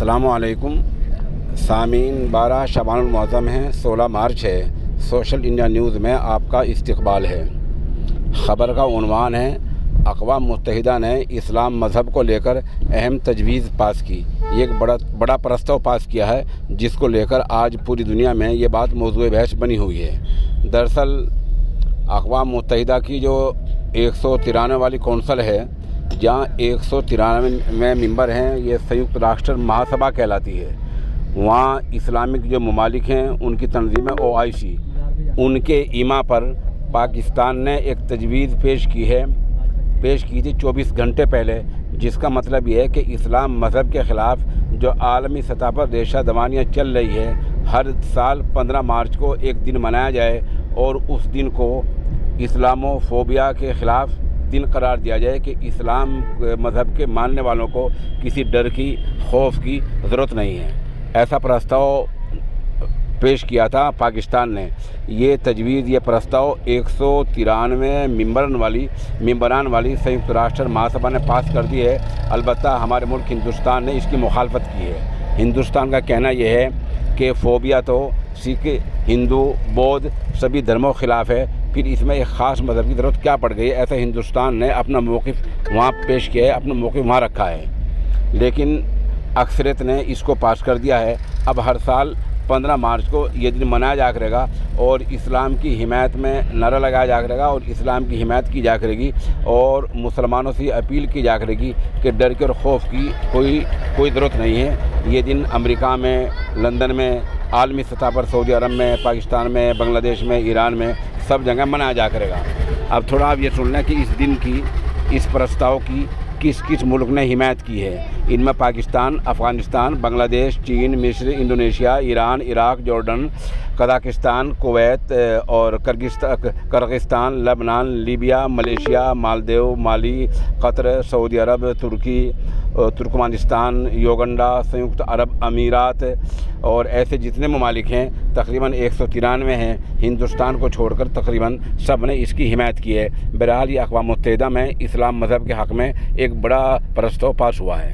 السلام علیکم سامعین، 12 شعبان المعظم ہے، 16 مارچ ہے۔ سوشل انڈیا نیوز میں آپ کا استقبال ہے۔ خبر کا عنوان ہے: اقوام متحدہ نے اسلام مذہب کو لے کر اہم تجویز پاس کی۔ یہ ایک بڑا پرستاؤ پاس کیا ہے جس کو لے کر آج پوری دنیا میں یہ بات موضوع بحث بنی ہوئی ہے۔ دراصل اقوام متحدہ کی جو 193 والی کونسل ہے، جہاں 193 ممبر ہیں، یہ سیونکت راشٹر مہا سبھا کہلاتی ہے۔ وہاں اسلامک جو ممالک ہیں ان کی تنظیم ہے OIC، ان کے ایما پر پاکستان نے ایک تجویز پیش کی تھی 24 گھنٹے پہلے، جس کا مطلب یہ ہے کہ اسلام مذہب کے خلاف جو عالمی سطح پر ریشہ دوانیاں چل رہی ہے، ہر سال 15 مارچ کو ایک دن منایا جائے اور اس دن کو اسلامو فوبیا کے خلاف دن قرار دیا جائے کہ اسلام مذہب کے ماننے والوں کو کسی ڈر کی، خوف کی ضرورت نہیں ہے۔ ایسا پرستاؤ پیش کیا تھا پاکستان نے۔ یہ تجویز، یہ پرستاؤ 193 ممبران والی سیونکت راشٹر مہا سبھا نے پاس کر دی ہے۔ البتہ ہمارے ملک ہندوستان نے اس کی مخالفت کی ہے۔ ہندوستان کا کہنا یہ ہے کہ فوبیا تو سکھ، ہندو، بودھ سبھی دھرموں کے خلاف ہے، پھر اس میں ایک خاص مذہب کی ضرورت کیا پڑ گئی ہے؟ ایسا ہندوستان نے اپنا موقف وہاں پیش کیا ہے، اپنا موقف وہاں رکھا ہے، لیکن اکثریت نے اس کو پاس کر دیا ہے۔ اب ہر سال 15 مارچ کو یہ دن منایا جا کرے گا اور اسلام کی حمایت میں نعرہ لگایا جا کرے گا اور اسلام کی حمایت کی جا کرے گی اور مسلمانوں سے اپیل کی جا کرے گی کہ ڈر کے اور خوف کی کوئی ضرورت نہیں ہے۔ یہ دن امریکہ میں، لندن میں، عالمی سطح پر سعودی عرب میں، پاکستان میں، بنگلہ دیش میں، ایران میں، سب جگہ منایا جا کرے گا۔ اب تھوڑا آپ یہ سن لیں کہ اس دن کی، اس پرستاؤ کی کس ملک نے حمایت کی ہے۔ ان میں پاکستان، افغانستان، بنگلہ دیش، چین، مصر، Indonesia, Iran, Iraq, Jordan, Kazakhstan, Kuwait اور کرغستان، لبنان، لیبیا، ملیشیا، مالدیو، مالی، قطر، سعودی عرب، ترکی، ترکمانستان، یوگنڈا، سیونکت عرب امارات اور ایسے جتنے ممالک ہیں، تقریباً 193 ہیں، ہندوستان کو چھوڑ کر تقریباً سب نے اس کی حمایت کی ہے۔ بہرحال یہ اقوام متحدہ میں اسلام مذہب کے حق میں ایک بڑا پرستاؤ پاس ہوا ہے۔